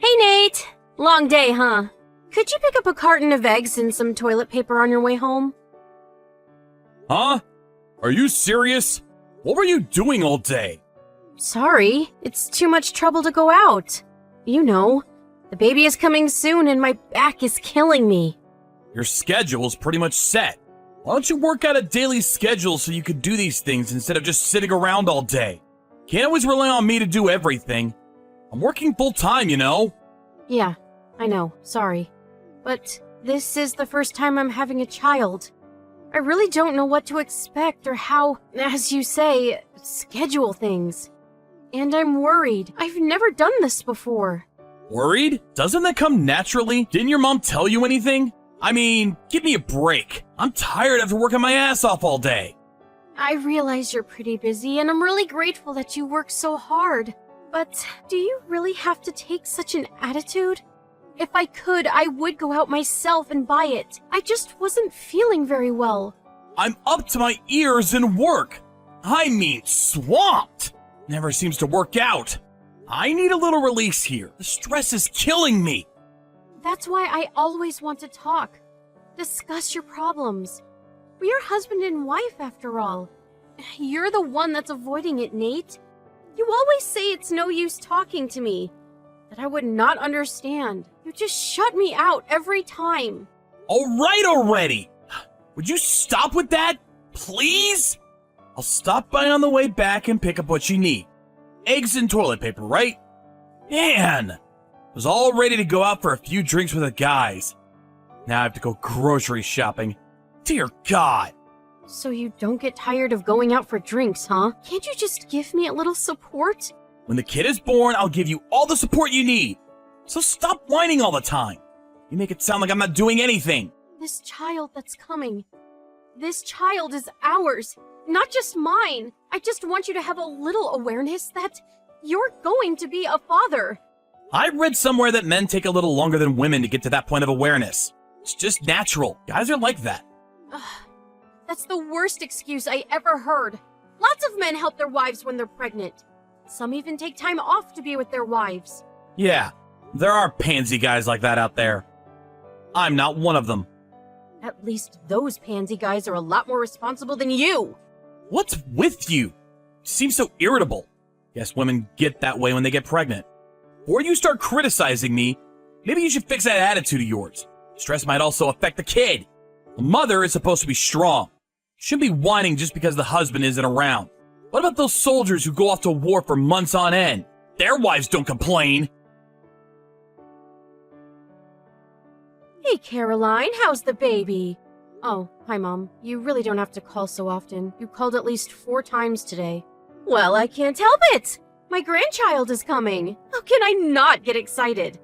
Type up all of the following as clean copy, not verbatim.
Hey, Nate! Long day, huh? Could you pick up a carton of eggs and some toilet paper on your way home? Huh? Are you serious? What were you doing all day? Sorry, it's too much trouble to go out. You know, the baby is coming soon and my back is killing me. Your schedule's pretty much set. Why don't you work out a daily schedule so you could do these things instead of just sitting around all day? Can't always rely on me to do everything. I'm working full-time, you know? Yeah, I know, sorry. But this is the first time I'm having a child. I really don't know what to expect or how, as you say, schedule things. And I'm worried. I've never done this before. Worried? Doesn't that come naturally? Didn't your mom tell you anything? I mean, give me a break. I'm tired after working my ass off all day. I realize you're pretty busy, and I'm really grateful that you work so hard. But do you really have to take such an attitude? If I could, I would go out myself and buy it. I just wasn't feeling very well. I'm up to my ears in work. I mean, swamped. Never seems to work out. I need a little release here. The stress is killing me. That's why I always want to talk. Discuss your problems. We're husband and wife, after all. You're the one that's avoiding it, Nate. You always say it's no use talking to me, that I would not understand. You just shut me out every time. All right already. Would you stop with that, please? I'll stop by on the way back and pick up what you need. Eggs and toilet paper, right? Man, I was all ready to go out for a few drinks with the guys. Now I have to go grocery shopping. Dear God. So you don't get tired of going out for drinks, huh? Can't you just give me a little support? When the kid is born, I'll give you all the support you need. So stop whining all the time. You make it sound like I'm not doing anything. This child that's coming. This child is ours, not just mine. I just want you to have a little awareness that you're going to be a father. I read somewhere that men take a little longer than women to get to that point of awareness. It's just natural. Guys are like that. That's the worst excuse I ever heard. Lots of men help their wives when they're pregnant. Some even take time off to be with their wives. Yeah, there are pansy guys like that out there. I'm not one of them. At least those pansy guys are a lot more responsible than you. What's with you? You seem so irritable. Guess women get that way when they get pregnant. Before you start criticizing me, maybe you should fix that attitude of yours. Stress might also affect the kid. A mother is supposed to be strong. Shouldn't be whining just because the husband isn't around. What about those soldiers who go off to war for months on end? Their wives don't complain. Hey, Caroline, how's the baby? Oh, hi, Mom. You really don't have to call so often. You called at least 4 times today. Well, I can't help it. My grandchild is coming. How can I not get excited?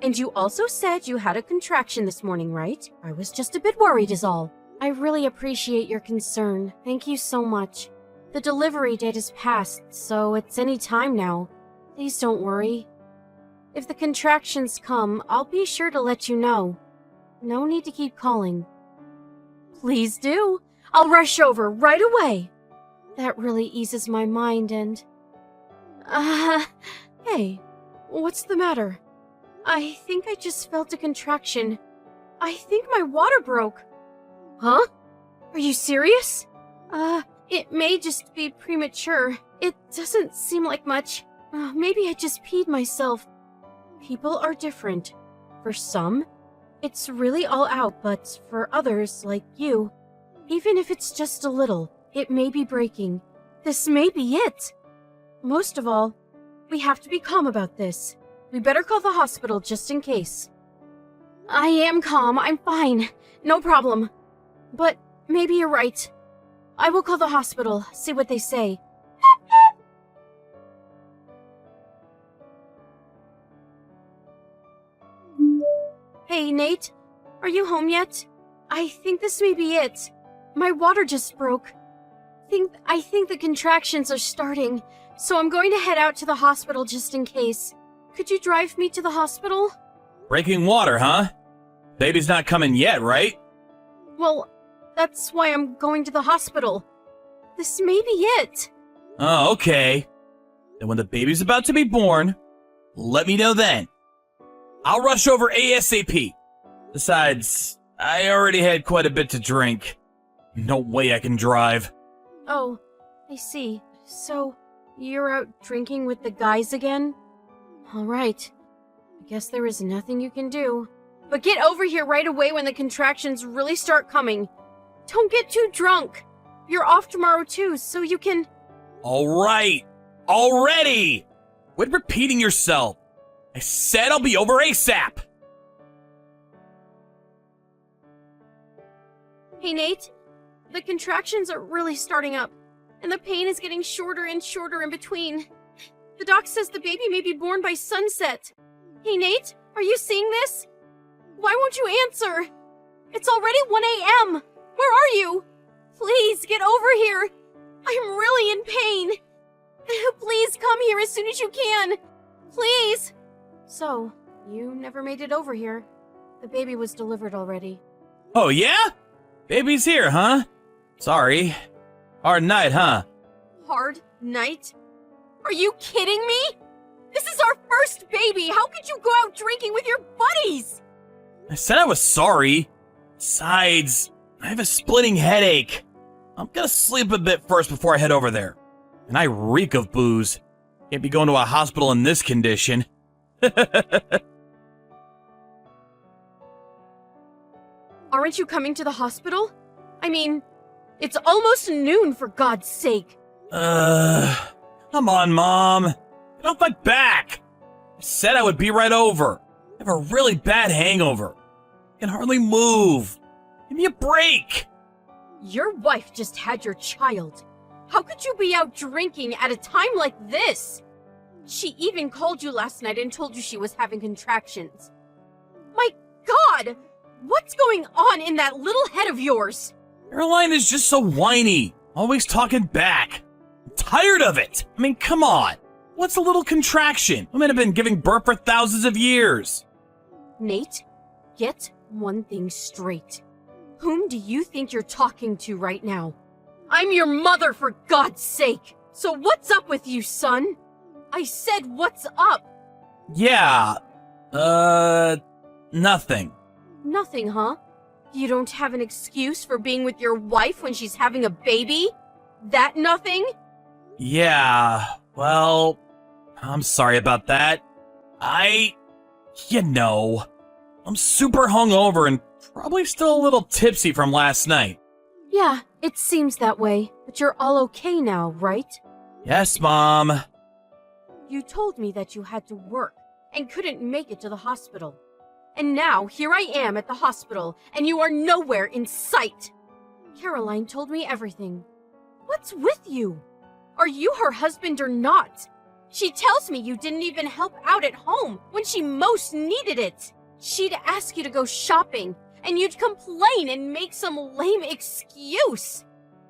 And you also said you had a contraction this morning, right? I was just a bit worried is all. I really appreciate your concern. Thank you so much. The delivery date is passed, so it's any time now. Please don't worry. If the contractions come, I'll be sure to let you know. No need to keep calling. Please do. I'll rush over right away. That really eases my mind and... Hey, what's the matter? I think I just felt a contraction. I think my water broke. Huh? Are you serious? It may just be premature. It doesn't seem like much. Maybe I just peed myself. People are different. For some, it's really all out, but for others, like you, even if it's just a little, it may be breaking. This may be it. Most of all, we have to be calm about this. We better call the hospital just in case. I am calm. I'm fine. No problem. But maybe you're right. I will call the hospital, see what they say. Hey, Nate. Are you home yet? I think this may be it. My water just broke. I think the contractions are starting, so I'm going to head out to the hospital just in case. Could you drive me to the hospital? Breaking water, huh? Baby's not coming yet, right? Well, that's why I'm going to the hospital. This may be it. Oh, okay. Then when the baby's about to be born, let me know then. I'll rush over ASAP. Besides, I already had quite a bit to drink. No way I can drive. Oh, I see. So, you're out drinking with the guys again? Alright. I guess there is nothing you can do. But get over here right away when the contractions really start coming. Don't get too drunk. You're off tomorrow too, so you can... Alright. Already! Quit repeating yourself. I said I'll be over ASAP. Hey Nate, the contractions are really starting up, and the pain is getting shorter and shorter in between. The doc says the baby may be born by sunset. Hey Nate, are you seeing this? Why won't you answer? It's already 1 a.m. Where are you? Please, get over here. I'm really in pain. Please come here as soon as you can. Please. So, you never made it over here. The baby was delivered already. Oh yeah? Baby's here, huh? Sorry. Hard night, huh? Hard night? Are you kidding me? This is our first baby. How could you go out drinking with your buddies? I said I was sorry. Besides, I have a splitting headache. I'm gonna sleep a bit first before I head over there. And I reek of booze. Can't be going to a hospital in this condition. Aren't you coming to the hospital? I mean, it's almost noon, for God's sake. Come on, Mom. Get off my back. I said I would be right over. I have a really bad hangover. I can hardly move. Give me a break. Your wife just had your child. How could you be out drinking at a time like this? She even called you last night and told you she was having contractions. My God! What's going on in that little head of yours? Caroline is just so whiny. Always talking back. I'm tired of it. I mean, come on. What's a little contraction? Women have been giving birth for thousands of years. Nate, get one thing straight. Whom do you think you're talking to right now? I'm your mother, for God's sake! So what's up with you, son? I said what's up? Yeah, nothing. Nothing, huh? You don't have an excuse for being with your wife when she's having a baby? That nothing? Yeah, well, I'm sorry about that. I'm super hungover and probably still a little tipsy from last night. Yeah, it seems that way, but you're all okay now, right? Yes, Mom. You told me that you had to work and couldn't make it to the hospital. And now, here I am at the hospital, and you are nowhere in sight. Caroline told me everything. What's with you? Are you her husband or not? She tells me you didn't even help out at home when she most needed it. She'd ask you to go shopping, and you'd complain and make some lame excuse.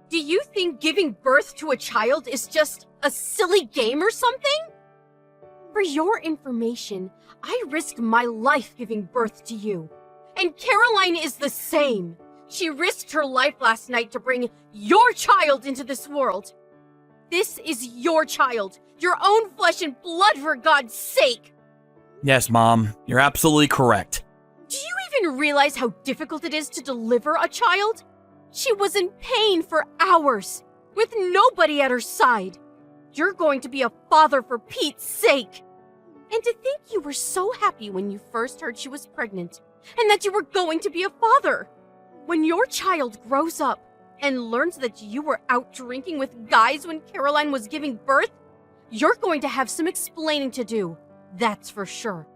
Do you think giving birth to a child is just a silly game or something? For your information, I risked my life giving birth to you. And Caroline is the same. She risked her life last night to bring your child into this world. This is your child, your own flesh and blood, for God's sake. Yes, Mom, you're absolutely correct. Do you even realize how difficult it is to deliver a child? She was in pain for hours, with nobody at her side. You're going to be a father for Pete's sake. And to think you were so happy when you first heard she was pregnant, and that you were going to be a father. When your child grows up and learns that you were out drinking with guys when Caroline was giving birth, you're going to have some explaining to do. That's for sure.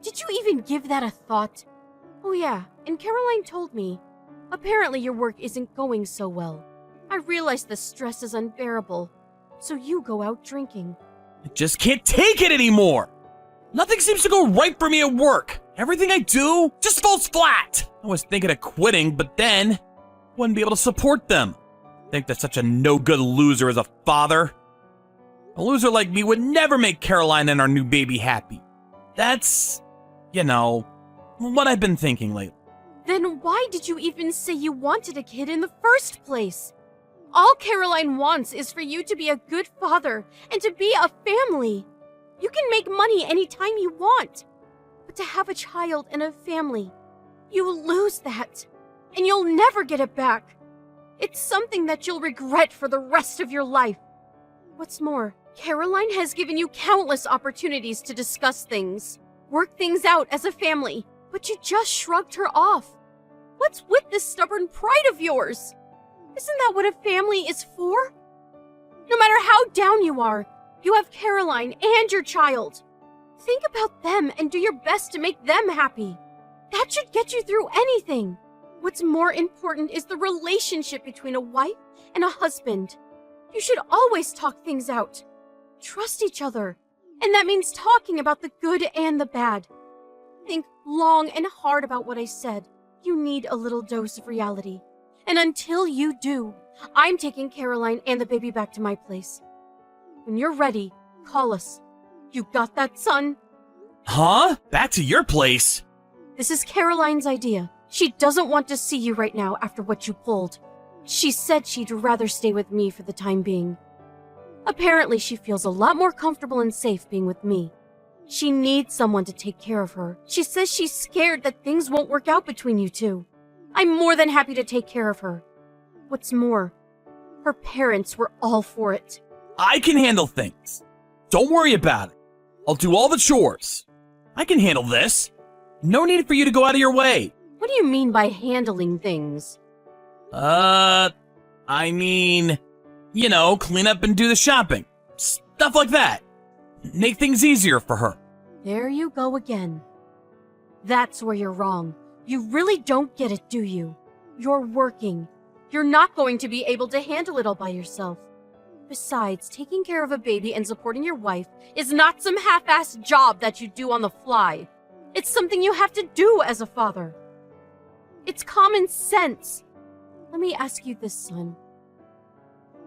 Did you even give that a thought? Oh yeah, and Caroline told me. Apparently your work isn't going so well. I realize the stress is unbearable, so you go out drinking. I just can't take it anymore. Nothing seems to go right for me at work. Everything I do just falls flat. I was thinking of quitting, but then wouldn't be able to support them. I think that such a no-good loser as a father. A loser like me would never make Caroline and our new baby happy. That's, what I've been thinking lately. Then why did you even say you wanted a kid in the first place? All Caroline wants is for you to be a good father and to be a family. You can make money anytime you want. But to have a child and a family, you lose that, and you'll never get it back. It's something that you'll regret for the rest of your life. What's more, Caroline has given you countless opportunities to discuss things, work things out as a family, but you just shrugged her off. What's with this stubborn pride of yours? Isn't that what a family is for? No matter how down you are, you have Caroline and your child. Think about them and do your best to make them happy. That should get you through anything. What's more important is the relationship between a wife and a husband. You should always talk things out. Trust each other. And that means talking about the good and the bad. Think long and hard about what I said. You need a little dose of reality. And until you do, I'm taking Caroline and the baby back to my place. When you're ready, call us. You got that, son? Huh? Back to your place? This is Caroline's idea. She doesn't want to see you right now after what you pulled. She said she'd rather stay with me for the time being. Apparently, she feels a lot more comfortable and safe being with me. She needs someone to take care of her. She says she's scared that things won't work out between you two. I'm more than happy to take care of her. What's more, her parents were all for it. I can handle things. Don't worry about it. I'll do all the chores. I can handle this. No need for you to go out of your way. What do you mean by handling things? I mean, clean up and do the shopping. Stuff like that. Make things easier for her. There you go again. That's where you're wrong. You really don't get it, do you? You're working. You're not going to be able to handle it all by yourself. Besides, taking care of a baby and supporting your wife is not some half-assed job that you do on the fly. It's something you have to do as a father. It's common sense. Let me ask you this, son.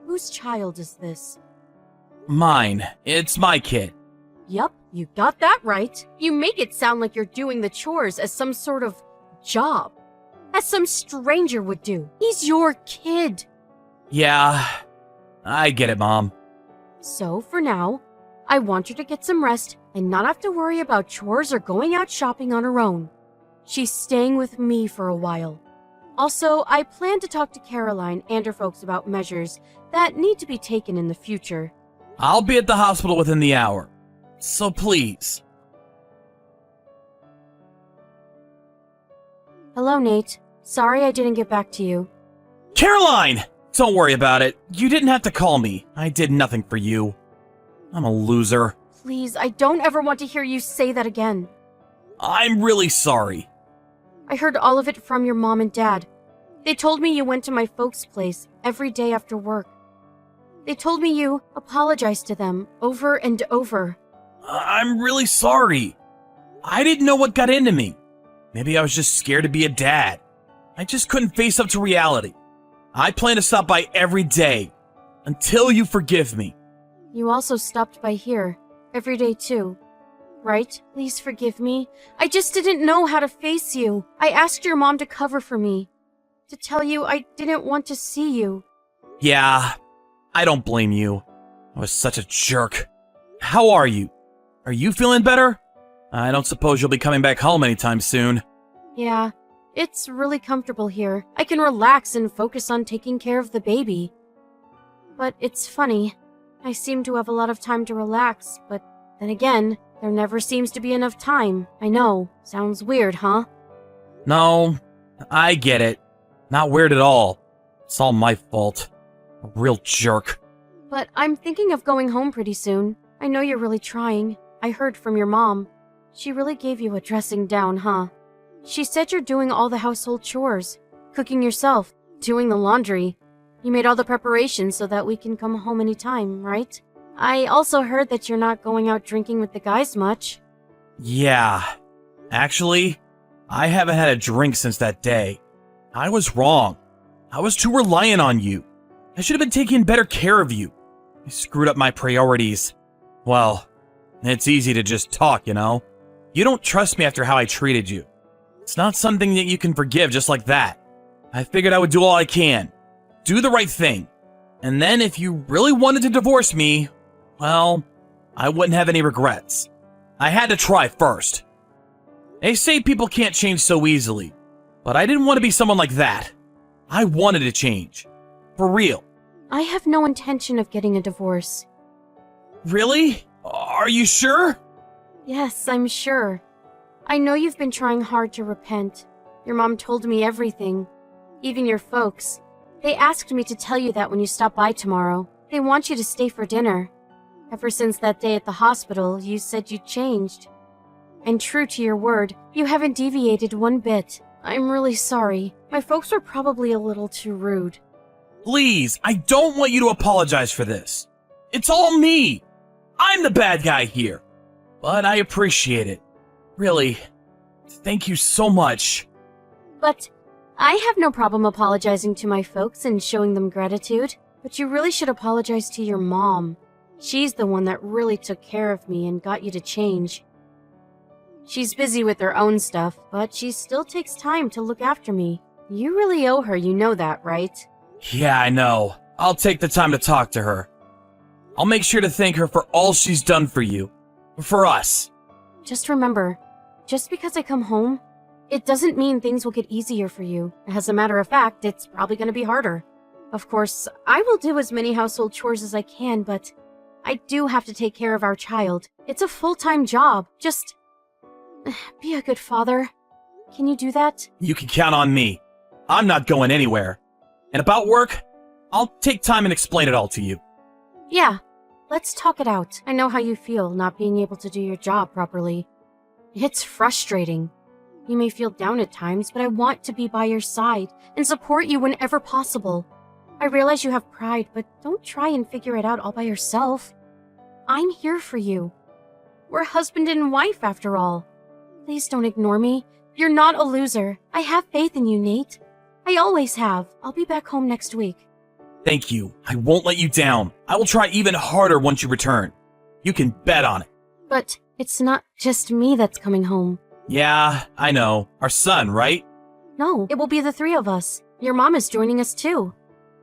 Whose child is this? Mine. It's my kid. Yup, you got that right. You make it sound like you're doing the chores as some sort of job. As some stranger would do. He's your kid. Yeah, I get it, Mom. So, for now, I want her to get some rest and not have to worry about chores or going out shopping on her own. She's staying with me for a while. Also, I plan to talk to Caroline and her folks about measures that need to be taken in the future. I'll be at the hospital within the hour. So please. Hello, Nate. Sorry I didn't get back to you. Caroline! Don't worry about it. You didn't have to call me. I did nothing for you. I'm a loser. Please, I don't ever want to hear you say that again. I'm really sorry. I heard all of it from your mom and dad. They told me you went to my folks' place every day after work. They told me you apologized to them over and over. I'm really sorry. I didn't know what got into me. Maybe I was just scared to be a dad. I just couldn't face up to reality. I plan to stop by every day until you forgive me. You also stopped by here every day too, right? Please forgive me. I just didn't know how to face you. I asked your mom to cover for me, to tell you I didn't want to see you. Yeah, I don't blame you. I was such a jerk. How are you? Are you feeling better? I don't suppose you'll be coming back home anytime soon. Yeah, it's really comfortable here. I can relax and focus on taking care of the baby. But it's funny. I seem to have a lot of time to relax, but then again, there never seems to be enough time. I know. Sounds weird, huh? No, I get it. Not weird at all. It's all my fault. A real jerk. But I'm thinking of going home pretty soon. I know you're really trying. I heard from your mom. She really gave you a dressing down, huh? She said you're doing all the household chores, cooking yourself, doing the laundry. You made all the preparations so that we can come home anytime, right? I also heard that you're not going out drinking with the guys much. Yeah. Actually, I haven't had a drink since that day. I was wrong. I was too reliant on you. I should have been taking better care of you. I screwed up my priorities. Well, it's easy to just talk, you know? You don't trust me after how I treated you. It's not something that you can forgive just like that. I figured I would do all I can. Do the right thing. And then if you really wanted to divorce me, well, I wouldn't have any regrets. I had to try first. They say people can't change so easily, but I didn't want to be someone like that. I wanted to change. For real. I have no intention of getting a divorce. Really? Are you sure? Yes, I'm sure. I know you've been trying hard to repent. Your mom told me everything. Even your folks. They asked me to tell you that when you stop by tomorrow. They want you to stay for dinner. Ever since that day at the hospital, you said you changed. And true to your word, you haven't deviated one bit. I'm really sorry. My folks were probably a little too rude. Please, I don't want you to apologize for this. It's all me. I'm the bad guy here. But I appreciate it. Really, thank you so much. But I have no problem apologizing to my folks and showing them gratitude. But you really should apologize to your mom. She's the one that really took care of me and got you to change. She's busy with her own stuff, but she still takes time to look after me. You really owe her, you know that, right? Yeah, I know. I'll take the time to talk to her. I'll make sure to thank her for all she's done for you. For us. Just remember, just because I come home, it doesn't mean things will get easier for you. As a matter of fact, it's probably going to be harder. Of course, I will do as many household chores as I can, but I do have to take care of our child. It's a full-time job. Just be a good father. Can you do that? You can count on me. I'm not going anywhere. And about work, I'll take time and explain it all to you. Yeah, let's talk it out. I know how you feel not being able to do your job properly. It's frustrating. You may feel down at times, but I want to be by your side and support you whenever possible. I realize you have pride, but don't try and figure it out all by yourself. I'm here for you. We're husband and wife, after all. Please don't ignore me. You're not a loser. I have faith in you, Nate. I always have. I'll be back home next week. Thank you. I won't let you down. I will try even harder once you return. You can bet on it. But it's not just me that's coming home. Yeah, I know. Our son, right? No, it will be the three of us. Your mom is joining us too.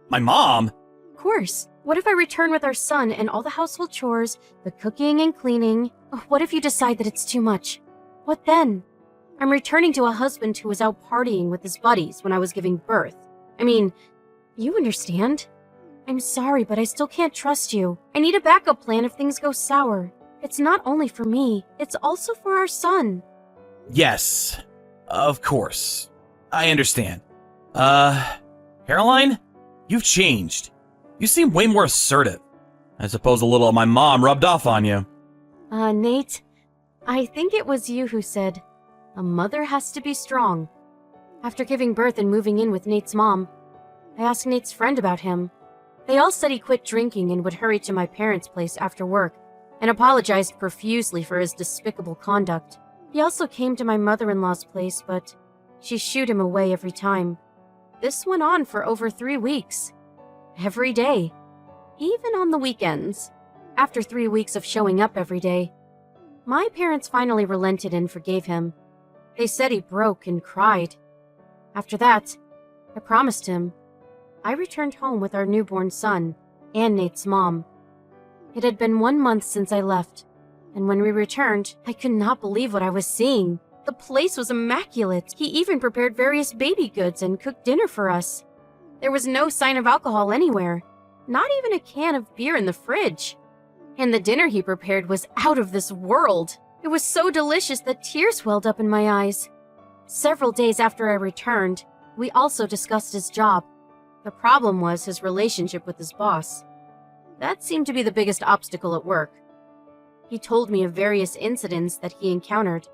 My mom? Of course. What if I return with our son and all the household chores, the cooking and cleaning? What if you decide that it's too much? What then? I'm returning to a husband who was out partying with his buddies when I was giving birth. I mean, you understand? I'm sorry, but I still can't trust you. I need a backup plan if things go sour. It's not only for me, it's also for our son. Yes, of course. I understand. Caroline? You've changed. You seem way more assertive. I suppose a little of my mom rubbed off on you. Nate, I think it was you who said, a mother has to be strong. After giving birth and moving in with Nate's mom, I asked Nate's friend about him. They all said he quit drinking and would hurry to my parents' place after work, and apologized profusely for his despicable conduct. He also came to my mother-in-law's place, but she shooed him away every time. This went on for over 3 weeks. Every day. Even on the weekends. After 3 weeks of showing up every day, my parents finally relented and forgave him. They said he broke and cried. After that, I promised him. I returned home with our newborn son and Nate's mom. It had been 1 month since I left, and when we returned, I could not believe what I was seeing. The place was immaculate. He even prepared various baby goods and cooked dinner for us. There was no sign of alcohol anywhere, not even a can of beer in the fridge. And the dinner he prepared was out of this world. It was so delicious that tears welled up in my eyes. Several days after I returned, we also discussed his job. The problem was his relationship with his boss. That seemed to be the biggest obstacle at work. He told me of various incidents that he encountered.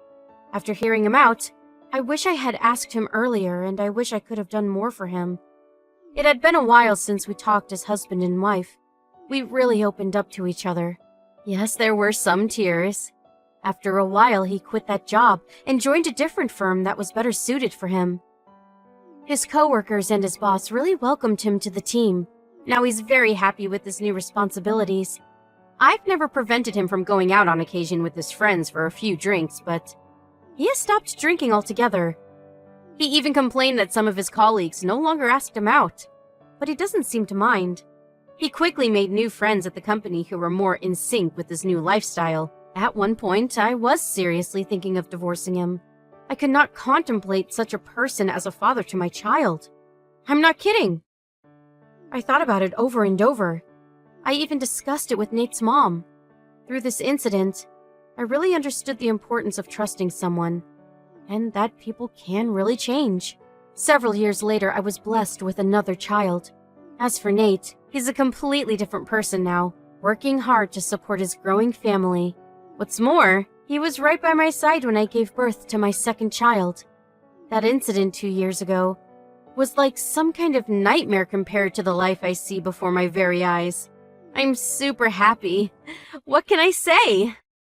After hearing him out, I wish I had asked him earlier, and I wish I could have done more for him. It had been a while since we talked as husband and wife. We really opened up to each other. Yes, there were some tears. After a while, he quit that job and joined a different firm that was better suited for him. His coworkers and his boss really welcomed him to the team. Now he's very happy with his new responsibilities. I've never prevented him from going out on occasion with his friends for a few drinks, but he has stopped drinking altogether. He even complained that some of his colleagues no longer asked him out, but he doesn't seem to mind. He quickly made new friends at the company who were more in sync with his new lifestyle. At one point, I was seriously thinking of divorcing him. I could not contemplate such a person as a father to my child. I'm not kidding. I thought about it over and over. I even discussed it with Nate's mom. Through this incident, I really understood the importance of trusting someone, and that people can really change. Several years later, I was blessed with another child. As for Nate, he's a completely different person now, working hard to support his growing family. What's more, he was right by my side when I gave birth to my second child. That incident 2 years ago was like some kind of nightmare compared to the life I see before my very eyes. I'm super happy. What can I say?